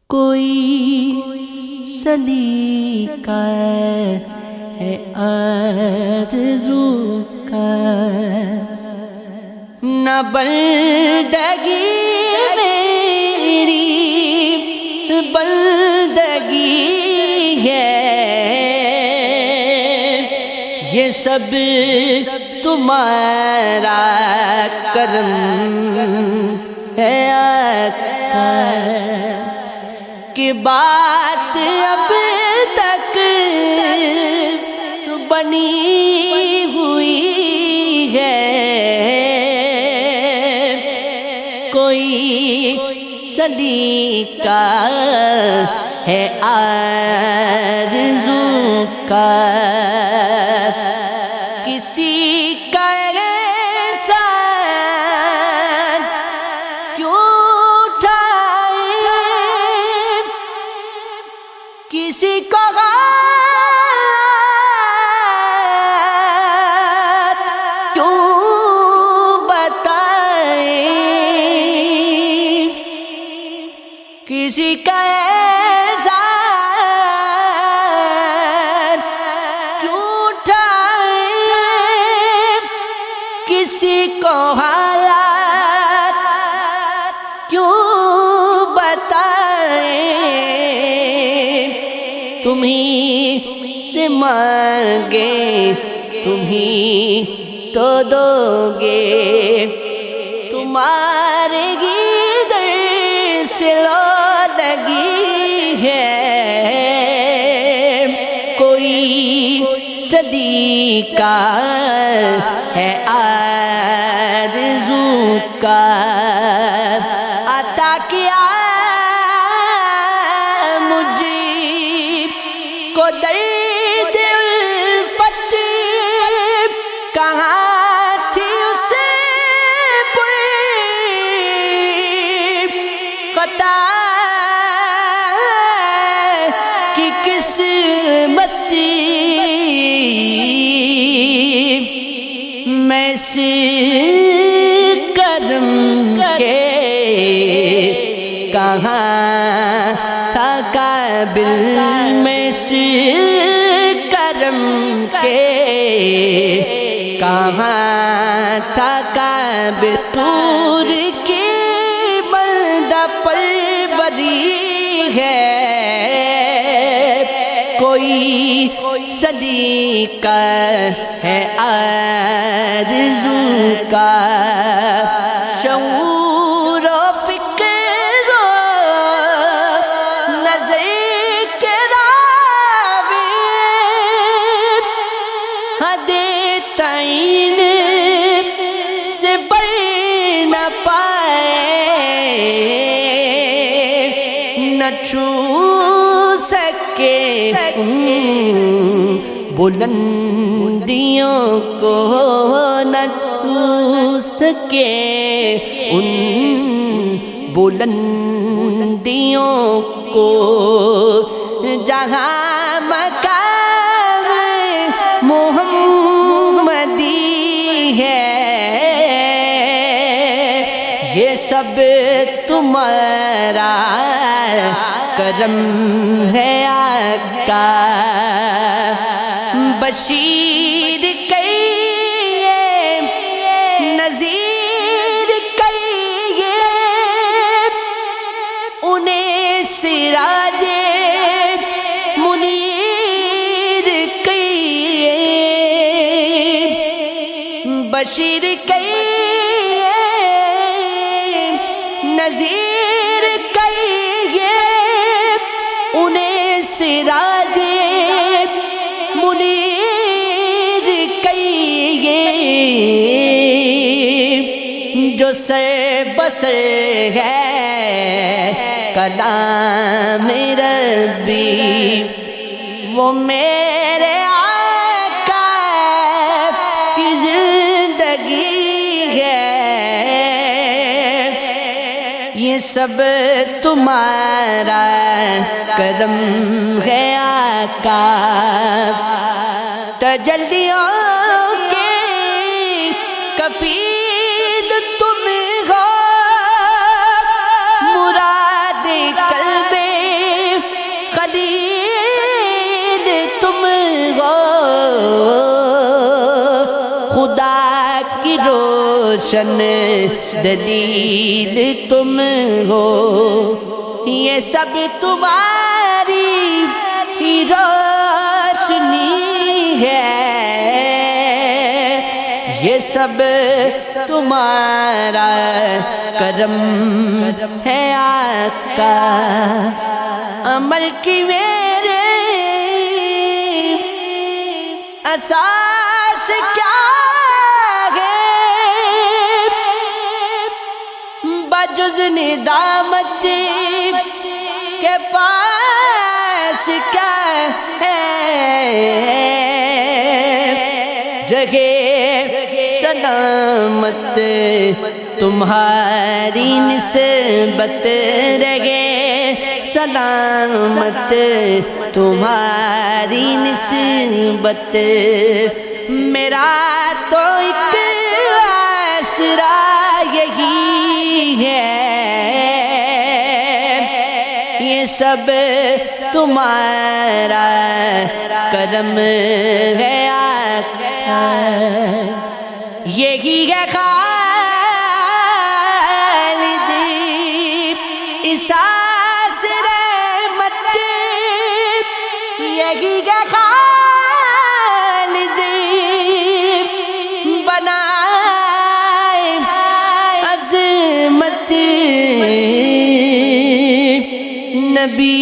کوئی سلیقہ ہے آرزو کا، نہ بندگی میری بندگی ہے، یہ سب تمہارا کرم ہے آقا، کہ بات اب تک بنی ہوئی ہے، کوئی سلیقہ ہے آرزو کا، کسی کا ایسا کیوں اٹھائے، کسی کو غلط کیوں بتائے، کسی کا ایسا کیوں اٹھائے، کسی کو حالات کیوں بتائے، تمہیں سے مانگے تمہیں تو دو گے، تمہارے ہی در سے لو لگی ہے، کوئی سلیقہ ہے آرزو کا، عطا کیا کو درد الفت، کہاں تھی اسے خطا کی قسمت، میں سے کرم کے کہاں تھا قابل، میں سے کرم کے کہاں تھا قابل، طور کی بندہ پروری ہے، کوئی سلیقہ ہے آرزو کا، شعور و فکر و نظر کے راوی حد تعین سے بڑھ نہ پائے، نہ چھو سکے ان بلندیوں کو، نہ چھو سکے ان بلندیوں کو، جہاں مقام محمدی ہے، یہ سب تمہارا کرم ہے آقا، بشیر کہیے نذیر کہیے، انہیں سراج منیر کہیے، بشیر کہیے نذیر کہیے، انہیں سراج منیر کہیے، جو سر بسر ہے کلام ربی، وہ میرے آقا کی زندگی ہے، یہ سب تمہارا کرم ہے آقا، تجلیوں کے کفیل تم ہو، مراد قلب روشن دلیل تم ہو، یہ سب تمہاری ہی روشنی ہے، یہ سب تمہارا کرم ہے آقا۔ عمل کی میرے اساس کیا ہے، بجز ندامت کے پاس کیا ہے، رہے سلامت تمہاری نسبت، رہے سلامت تمہاری نسبت، میرا تو ایک آسرا یہی ہے، یہ سب تمہارا کرم ہے آقا، یہی ہے خالد اساس رحمت، یہی ہے خالد بنائے عظمت، نبی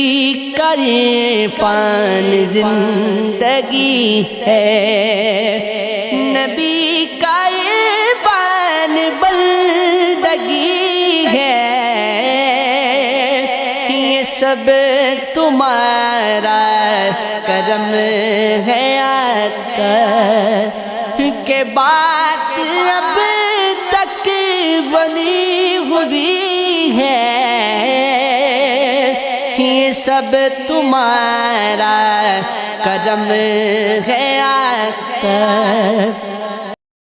کا عرفان زندگی ہے، نبی کا عرفان بندگی ہے، یہ سب تمہارا کرم ہے آقا، کہ بات اب تک بنی ہوئی ہے، یہ سب تمہارا کرم ہے آقا۔